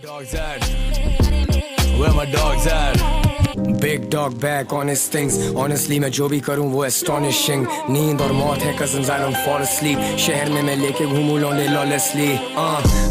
Dogs at? Where my dogs at? Big dog back on his things. Honestly मैं जो भी करूँ वो astonishing. नींद और मौत है cousins, I don't fall asleep. शहर में मैं लेके घूमूं लौंडे lawlessly.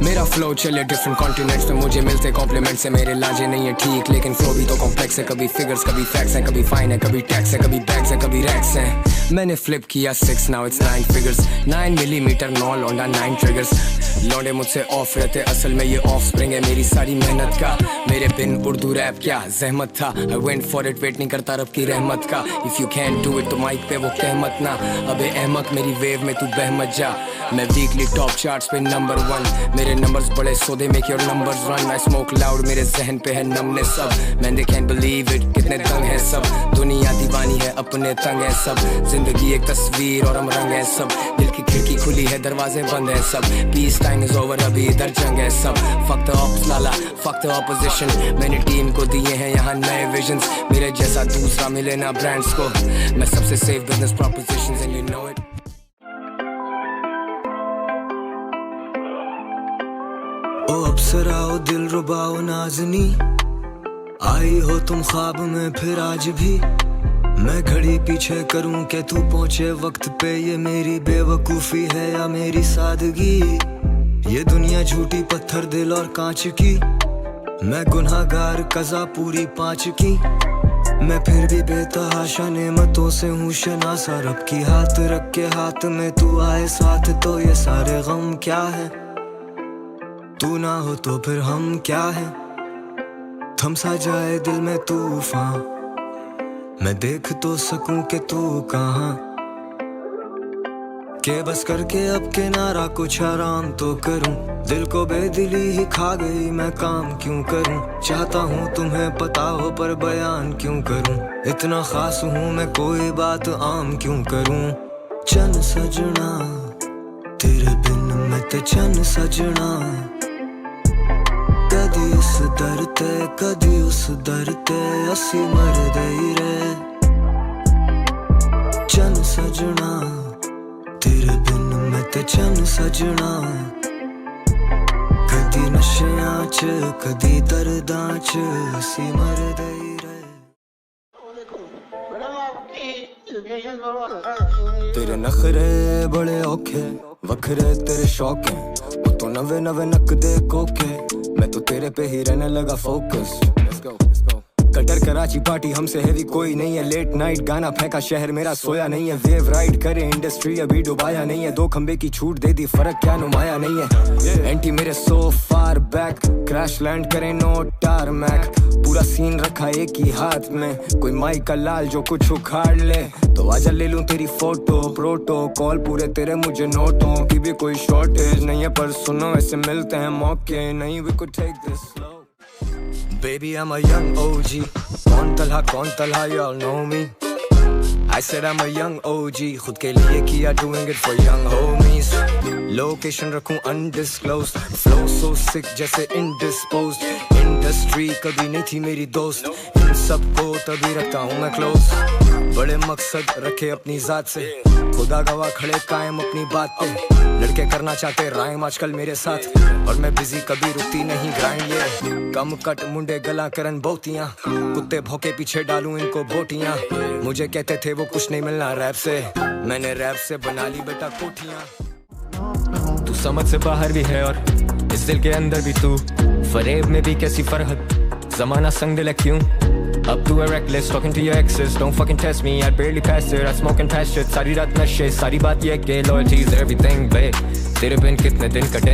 मेरा flow चले different continents पे मुझे मिलते compliments से मेरे लाजे नहीं है ठीक, लेकिन flow भी तो complex है. कभी figures कभी facts हैं, कभी fine है, कभी tax है, कभी bags है, कभी racks हैं. मैंने flip किया 6 now it's 9 figures. 9 millimeter नौ लौंडा 9 triggers. लौंडे मुझसे ऑफ रहते, असल में ये ऑफ स्प्रिंग है मेरी सारी मेहनत का. मेरे बिन उर्दू रैप क्या जहमत था. I went for it, wait नहीं करता रब की रहमत का. If you can't do it तो माइक पे वो कहमत ना. अबे अहमक मेरी वेव में तू बह मत जा. मैं वीकली टॉप चार्ट्स पे नंबर 1. मेरे नंबर्स बड़े so they make your numbers run. I smoke loud, मेरे जहन पे है नमने सब. Man they can't believe it, कितने दंग है सब. दुनिया दीवानी है अपने तंग है सब. जिंदगी एक तस्वीर और हम रंग है सब. दिल की खिड़की खुली है दरवाजे बंद है सब. Peace time is over, अभी इधर जंग है सब. Fuck the ops Lala, fuck the opposition. मैंने टीम को दिए हैं यहाँ नए visions. मेरे जैसा दूसरा मिले ना brands को. मैं सबसे safe business propositions and you know it. ओ अप्सराओ दिल रुबाओ नाज़नी, आई हो तुम ख्वाब में फिर आज भी. मैं घड़ी पीछे करूं कि तू पहुंचे वक्त पे. ये मेरी बेवकूफ़ी है या मेरी सादगी. ये दुनिया झूठी पत्थर दिल और कांच की. मैं गुनहगार कज़ा पूरी 5 की. मैं फिर भी बेतहाशा नेमतों से हूँ शनासा. रब की हाथ रख के हाथ में तू आए साथ तो ये सारे गम क्या है. तू ना हो तो फिर हम क्या है. थम सा जाए दिल में तूफान. मैं देख तो सकूं कि तू कहाँ. के बस करके अब किनारा कुछ आराम तो करूं. दिल को बेदिली ही खा गई, मैं काम क्यों करूं. चाहता हूं तुम्हें पता हो पर बयान क्यों करूं. इतना खास हूं मैं कोई बात आम क्यों करूं. चन सजना तेरे बिन मैं ते चन सजना. कदी इस दर ते कदी उस दर ते असी मर दई रे. चन सजना तेरे बिन मैं ते चन सजना. कदी नशियां च कदी दर्दां च असी मर दई रे. तेरे नखरे बड़े औखे वखरे तेरे शौक हैं. वो तो नवे नवे नक दे कोखे. मैं तो तेरे पे ही रहने लगा फोकस. कटर कराची पार्टी हमसे हैवी कोई नहीं है. लेट नाइट गाना फेंका शहर मेरा सोया नहीं है. वेव राइड करे इंडस्ट्री अभी डुबाया नहीं है. 2 खंबे की छूट दे दी फर्क क्या नुमाया नहीं है. एंटी मेरे सो फार बैक क्रैश लैंड करे नो टारमैक. पूरा सीन रखा एक ही हाथ में. कोई माइक का लाल जो कुछ उखाड़ ले तो आजा ले लूं तेरी फोटो. प्रोटोकॉल पूरे तेरे मुझे नोटों की भी कोई शॉर्टेज नहीं है. पर सुनो ऐसे मिलते हैं मौके नहीं. We could take this slow. Baby I'm a young OG. कौन Talha y'all know me. I said I'm a young OG. खुद के लिए किया doing it for young homies. Location रखूं undisclosed. Flow so sick जैसे indisposed. Industry कभी नहीं थी मेरी दोस्त. इन सबको तभी रखता हूँ मैं close. बड़े मकसद रखे अपनी जात से. खुदा गवाह खड़े कायम अपनी बात पे. लड़के करना चाहते राइम आजकल मेरे साथ. और मैं बिजी कभी रुकती नहीं ग्राइंड. ये कम कट मुंडे गला करन बोतियां. कुत्ते भौके पीछे डालूं इनको बोटियां. मुझे कहते थे वो कुछ नहीं मिलना रैप से. मैंने रैप से बना ली बेटा कोठियां. तू समझ से बाहर भी है और इस दिल के अंदर भी तू. फरेब में भी कैसी फरहद. जमाना संग दिल है क्यों. Up to a reckless, talking to your exes. Don't fucking test me, I barely passed it. I smoke and pass shit, सारी रात नशे. सारी बात ये कि loyalty is everything, babe. तेरे बिन कितने दिन कटे.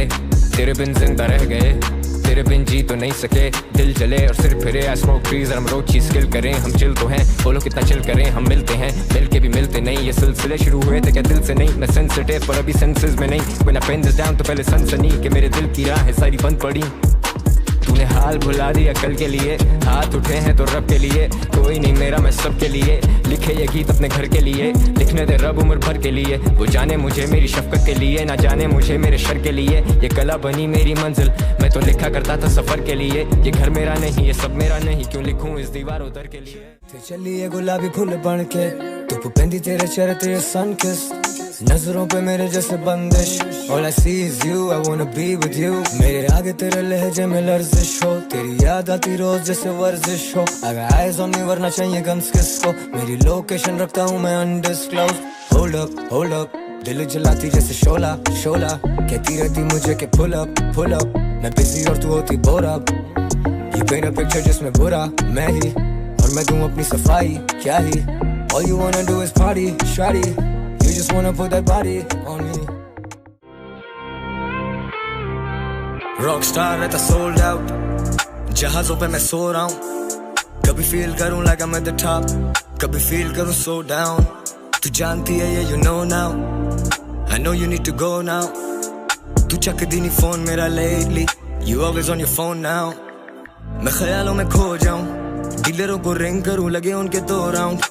तेरे बिन जिंदा रह गए. तेरे बिन जी तो नहीं सके. दिल जले और सिर फिरे. I smoke trees और हम रोज चीज किल करें. हम चिल तो हैं, बोलो कितना चिल करें. हम मिलते हैं, मिल के भी मिलते नहीं. ये सिलसिले शुरू हुए थे क्या दिल से नहीं. मैं sensitive पर अभी senses में नहीं. When I pen this down तो पहले सनसनी कि मेरे दिल की राहें सारी बंद पड़ी. तूने हाल भुला दिया कल के लिए. हाथ उठे हैं तो रब के लिए. कोई नहीं मेरा मैं सब के लिए. लिखे ये गीत अपने घर के लिए. लिखने दे रब उम्र भर के लिए. वो जाने मुझे मेरी शफकत के लिए. ना जाने मुझे मेरे शर के लिए. ये कला बनी मेरी मंजिल. मैं तो लिखा करता था सफर के लिए. ये घर मेरा नहीं ये सब मेरा नहीं. क्यों लिखूं इस दीवार उधर के लिए. चलिए गुलाबी फूल बन के धुप पेंदी तेरे चेहरे ते सन किस. नजरों पे मेरे जैसे बंदिश, all I see is you, I wanna be with you. मेरे आगे तेरे लहजे में लर्जिश हो, तेरी याद आती रोज जैसे वर्जिश हो. I got eyes on me वरना चाहिए गन्स किसको, मेरी लोकेशन रखता हूँ मैं undisclosed. Hold up, दिल जलाती जैसे शोला शोला, कहती रहती मुझे के pull up. मैं बिजी और तू होती bore up. You paint a picture जिसमें बुरा मैं ही, और मैं दूँ अपनी सफाई क्या ही. All you wanna do is party, shawty. You just wanna put that body on me. Rockstar रहता sold out, जहाज़ों पे मैं सो रहा हूँ. कभी feel करूँ like I'm at the top, कभी feel करूँ so down. तू जानती है ये you know now, I know you need to go now. तू चक दी नहीं phone मेरा lately, you always on your phone now. मैं ख्यालों में खो जाऊँ, डीलरों को रिंग करूँ लगे उनके 2 राउंड.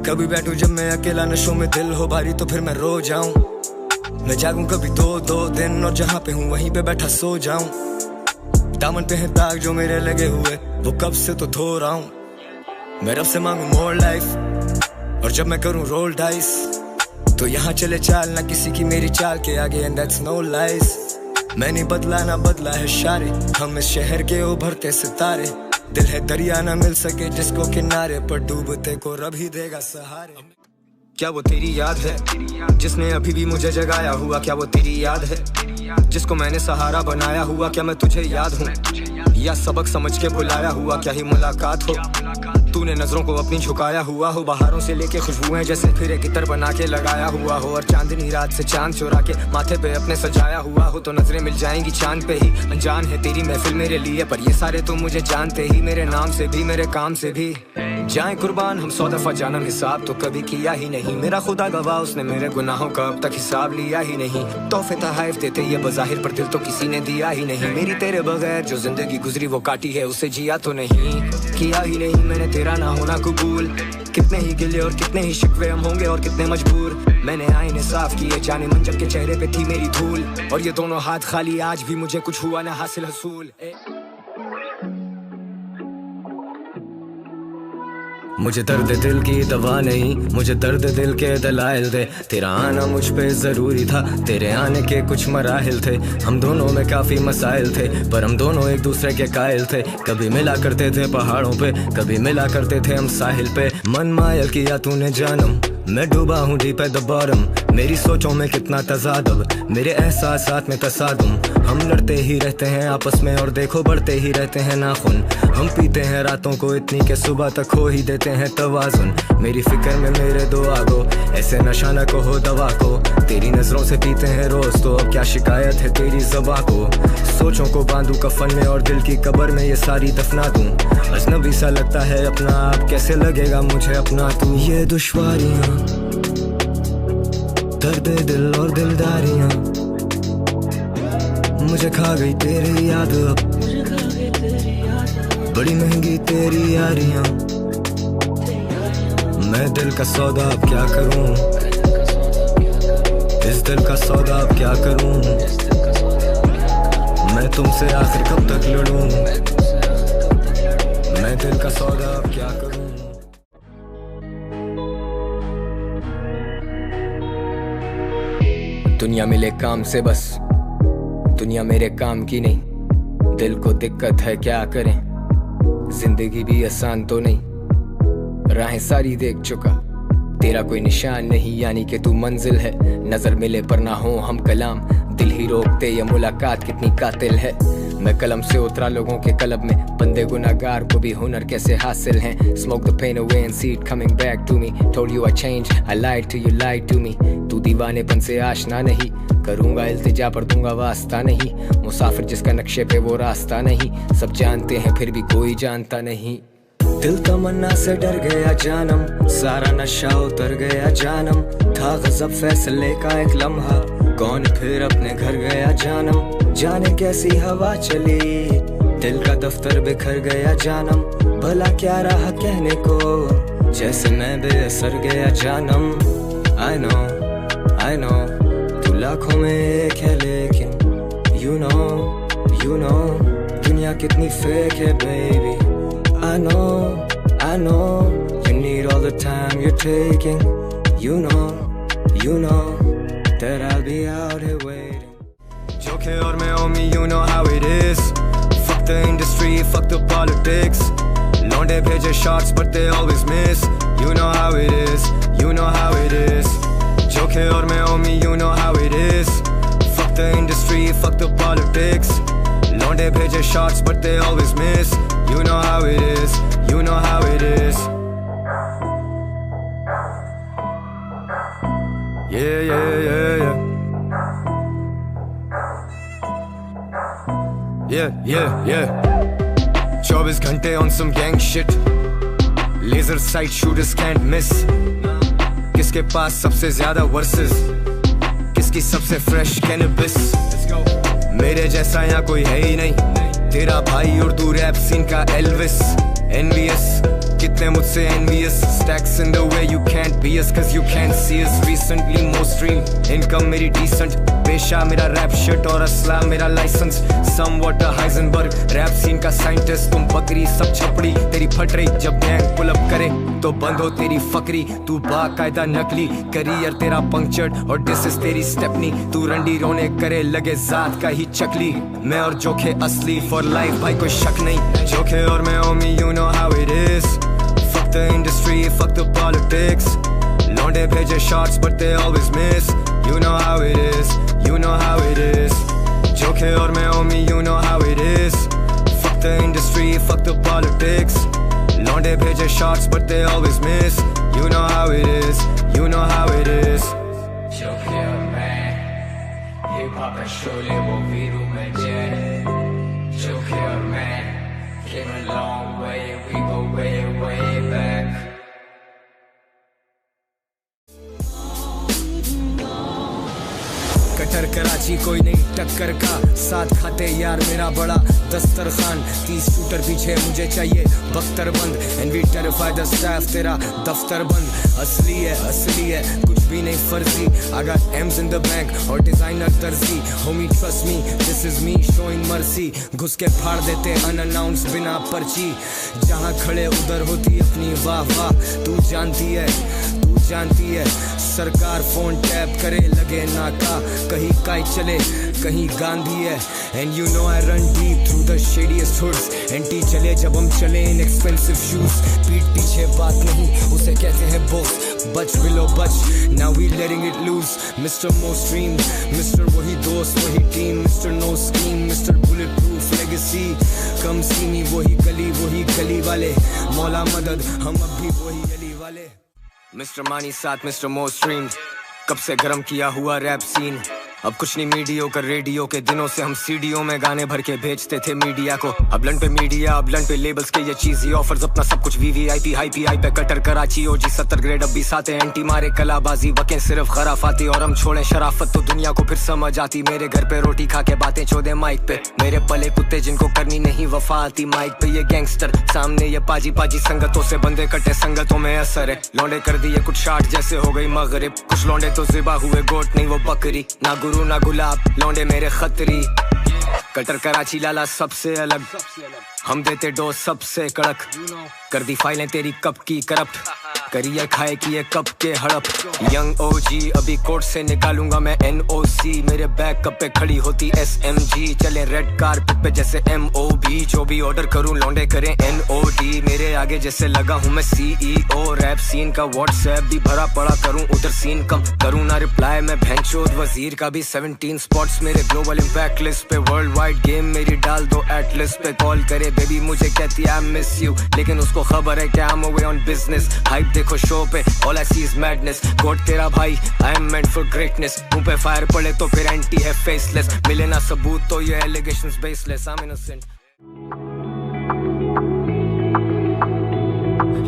कभी बैठूं जब मैं अकेला नशों में दिल हो भारी तो फिर मैं रो जाऊं. मैं जागूं कभी 2 दिन और जहां पे हूं वहीं पे बैठा सो जाऊं. दामन पे है दाग जो मेरे लगे हुए वो कब से तो धो रहा हूं. मैं रब से मांगू मोर लाइफ, और जब मैं करूं रोल डाइस तो यहाँ चले चाल ना किसी की मेरी चाल के आगे, एंड दैट्स नो लाइस. मैंने बदला ना बदला है शारे, हम इस शहर के उभरते सितारे. दिल है दरिया ना मिल सके जिसको किनारे, पर डूबते को रब ही देगा सहारे. क्या वो तेरी याद है जिसने अभी भी मुझे जगाया हुआ? क्या वो तेरी याद है जिसको मैंने सहारा बनाया हुआ? क्या मैं तुझे याद हूँ या सबक समझ के बुलाया हुआ? क्या ही मुलाकात हो, तूने नजरों को अपनी झुकाया हुआ हो. बाहरों से लेके खुशबुएं जैसे फिर एक इतर बना के लगाया हुआ हो, और चांदनी रात से चांद चुरा के माथे पे अपने सजाया हुआ हो. तो नजरें मिल जाएंगी चांद पे ही, अनजान है तेरी महफिल मेरे लिए, पर ये सारे तो मुझे जानते ही. मेरे नाम से भी मेरे काम से भी जाएं कुर्बान हम 100 दफा जानम, हिसाब तो कभी किया ही नहीं. मेरा खुदा गवाह उसने मेरे गुनाहों का अब तक हिसाब लिया ही नहीं. तोहफे तहाइफ देते ये बज़ाहिर पर दिल तो किसी ने दिया ही नहीं. मेरी तेरे बगैर जो जिंदगी गुजरी वो काटी है, उसे जिया तो नहीं, किया ही नहीं मैंने तेरा ना होना कबूल. कितने ही गिले और कितने ही शिकवे हम होंगे और कितने मजबूर. मैंने आईने साफ किए जाने मन जब के चेहरे पे थी मेरी धूल, और ये दोनों हाथ खाली आज भी मुझे कुछ हुआ ना हासिल हसूल. मुझे दर्द दिल की दवा नहीं, मुझे दर्द दिल के दलाइल दे. तेरा आना मुझ पे जरूरी था, तेरे आने के कुछ मराहिल थे. हम दोनों में काफी मसाइल थे, पर हम दोनों एक दूसरे के कायल थे. कभी मिला करते थे पहाड़ों पे, कभी मिला करते थे हम साहिल पे. मन मायल किया तूने जानम, मैं डूबा हूँ डीप एट द बॉटम. मेरी सोचों में कितना तजादब, मेरे एहसासात में तसादुम. हम लड़ते ही रहते हैं आपस में और देखो बढ़ते ही रहते हैं नाखून. हम पीते हैं रातों को इतनी के सुबह तक खो ही देते हैं तवाजुन. मेरी फिक्र में मेरे दो आगो, ऐसे नशा न कहो दवा को. तेरी नजरों से पीते हैं रोज तो अब क्या शिकायत है तेरी ज़बां को. सोचों को बांधू कफन में और दिल की कब्र में ये सारी दफना दूं. अजनबी सा लगता है अपना आप, कैसे लगेगा मुझे अपना तू. ये दुश्वारियां, दर्द दिल और दिलदारियां, मुझे खा गई तेरी याद अब, बड़ी महंगी तेरी यारियां. मैं दिल का सौदा अब क्या करूं, इस दिल का सौदा अब क्या करूं. मैं तुमसे आखिर कब तक लड़ूं, मैं दिल का सौदा अब क्या करूं. दुनिया मिले काम से बस, दुनिया मेरे काम की नहीं. दिल को दिक्कत है क्या करें, जिंदगी भी आसान तो नहीं. राहें सारी देख चुका, तेरा कोई निशान नहीं, यानी कि तू मंजिल है. नजर मिले पर ना हो हम कलाम, दिल ही रोकते ये मुलाकात कितनी कातिल है. मैं कलम से उतरा लोगों के कलब में, बंदे गुनाहगार को भी हुनर कैसे हासिल हैं. Smoke the pain away and see it coming back to me. Told you I changed, I lied to you, lied to me. तू दीवानेपन से आशना नहीं, करूँगा इल्तिजा पर दूंगा वास्ता नहीं. मुसाफिर जिसका नक्शे पे वो रास्ता नहीं, सब जानते हैं फिर भी कोई जानता नहीं. दिल तमन्ना से डर गया जानम, सारा नशा उतर गया जानम. था गजब फैसले का एक लम्हा, कौन फिर अपने घर गया जानम. जाने कैसी हवा चली, दिल का दफ्तर बिखर गया जानम. भला क्या रहा कहने को, जैसे मैं बेअसर गया जानम. I know तू लाखों में एक है लेकिन you know दुनिया कितनी फेक है baby. I know you need all the time you're taking. You know that I'll be out here waiting. Joke or मैं homie, you know how it is. Fuck the industry, fuck the politics. Londe bheje shots but they always miss. You know how it is, you know how it is. Joke or मैं homie, you know how it is. Fuck the industry, fuck the politics. Londe bheje shots but they always miss. You know how it is, you know how it is. Yeah, yeah, yeah, yeah. Yeah, yeah, yeah. 24 घंटे on some gang shit. Laser sight shooters can't miss. किसके पास सबसे ज्यादा verses? किसकी सबसे fresh cannabis? मेरे जैसा यहाँ कोई है ही नहीं. तेरा भाई और तू rap scene का Elvis. Envious, कितने मुझसे envious. Stacks in the way you can't be us, cause you can't see us. Recently more stream, income मेरी decent. पेशा मेरा rap shit और असला मेरा license. Somewhat a Heisenberg, rap scene का scientist. तुम बकरी सब छपड़ी तेरी फट रही. जब gang pull up करे तो बंद हो तेरी फकरी. तू बाकायदा नकली, करियर तेरा punctured और this is तेरी stepney. तू रंडी रोने करे लगे जात का ही चकली. मैं और जोखे असली for life भाई कोई शक नहीं. जोखे और मैं homie, you know how it is. Fuck the industry, fuck the politics. Londe bheje shots but they always miss. You know how it is, you know how it is. Joke or मैं homie, you know how it is. Fuck the industry, fuck the politics. Londe bheje shots but they always miss. You know how it is, you know how it is. Joke or मैं hip hop का शोले वो वीरू में जय. Joke or मैं came a long way, we go way, way back. Cutter Karachi कोई नहीं टक्कर का. साथ खाते यार मेरा बड़ा दस्तरखान. 30 शूटर पीछे मुझे चाहिए बख्तर बंद. And we terrify the staff, तेरा दफ्तर बंद. असली है कुछ भी नहीं फर्जी. I got M's in the bank और डिजाइनर दर्जी. Homie trust me, this is me showing mercy. घुस के फाड़ देते unannounced बिना पर्ची. जहाँ खड़े उधर होती अपनी वाह वाह. तू जानती है सरकार फोन टैप करे लगे नाका. कहीं काय चले कहीं गांधी है. And you know I run deep through the shadiest hoods. Anti चले जब हम चले in expensive shoes. पीठ पीछे बात नहीं उसे कहते हैं boss. बच बिलो बच, now we letting it loose. Mr. Most Streamed, Mr. वही दोस्त वही team. Mr. No Scheme, Mr. Bulletproof Legacy. Come see me वही गली वाले. मौला मदद हम अब भी वही गली वाले. Mr. Mani साथ Mr. Most Streamed. कब से गरम किया हुआ रैप सीन. अब कुछ नहीं मीडियोकर रेडियो के दिनों से हम सीडीओ में गाने भर के भेजते थे मीडिया को. अब लन पे मीडिया, अब लन पे लेबल्स के ये चीजी ऑफर्स. अपना सब कुछ वीवीआईपी हाई पीआई पे. कटर कराची ओजी 70 ग्रेड अब भी साथ है. एंटी मारे कलाबाजी वकें सिर्फ खराफाती. और हम छोड़े शराफत तो दुनिया को फिर समझ आती. मेरे घर पे रोटी खा के बातें चोदे माइक पे. मेरे पले कुत्ते जिनको करनी नहीं वफा आती. माइक पे ये गैंगस्टर, सामने ये पाजी संगतों से बंदे कटे संगतों में असर है. लौंडे कर दिए कुछ शाट जैसे हो गई मगरिब. कुछ लौंडे तो ज़िबा हुए गोट नहीं वो बकरी. ना गुरु ना गुलाब लौंडे मेरे खतरी. कटर कराची लाला सबसे अलग. हम देते डोज सबसे कड़क. कर दी फाइलें तेरी कब की करप्ट. करियर खाए किए कब के हड़प. यंग ओजी अभी कोर्ट से निकालूंगा मैं NOC. मेरे बैक पे खड़ी होती SMG. चले रेड कारपेट पे जैसे MOB. जो भी ऑर्डर करूं लौंडे करें NOD. मेरे आगे जैसे लगा हूं मैं CEO. रैप सीन का व्हाट्सएप भी भरा पड़ा. करूं उधर सीन कम करूं ना रिप्लाई. मैं भैंचोद वजीर का भी 17 स्पॉट्स मेरे ग्लोबल इम्पैक्ट लिस्ट पे. वर्ल्ड वाइड गेम मेरी डाल दो एटलिस्ट पे. कॉल करे बेबी मुझे कहती I miss you. लेकिन उसको खबर है कि I'm away on business. Hype देखो शो पे all I see is madness. गोट तेरा भाई I am meant for greatness. मुंह पे फायर पड़े तो फिर एंटी है faceless. मिले ना सबूत तो ये allegations baseless. I'm innocent.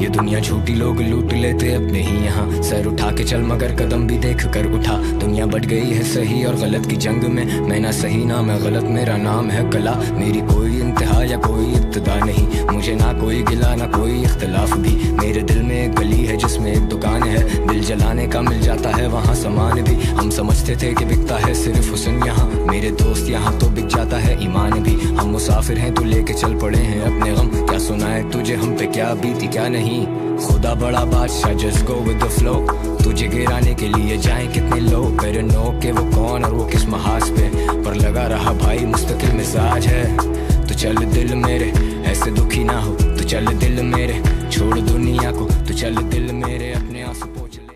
ये दुनिया झूठी लोग लूट लेते अपने ही यहाँ. सर उठा के चल मगर कदम भी देख कर उठा. दुनिया बढ़ गई है सही और गलत की जंग में. मैं ना सही ना मैं गलत, मेरा नाम है कला. मेरी कोई इंतहा या कोई इब्तिदा नहीं. मुझे ना कोई गिला ना कोई इख्तिलाफ भी. मेरे दिल में एक गली है जिसमें एक दुकान है. दिल जलाने का मिल जाता है वहाँ सामान भी. हम समझते थे कि बिकता है सिर्फ हुस्न यहाँ. मेरे दोस्त यहाँ तो बिक जाता है ईमान भी. हम मुसाफिर हैं तो लेके चल पड़े हैं अपने गम. क्या सुनाए तुझे तुझे हम पे क्या बीती क्या नहीं, खुदा बड़ा बादशाह just go with the flow। तुझे गिराने के लिए जाएं कितने लोग, मेरे नो के वो कौन और वो किस महाज पे, पर लगा रहा भाई मुस्तकिल मिजाज है। तो चल दिल मेरे ऐसे दुखी ना हो, तो चल दिल मेरे छोड़ दुनिया को, तो चल दिल मेरे अपने आंसू पोंछ ले।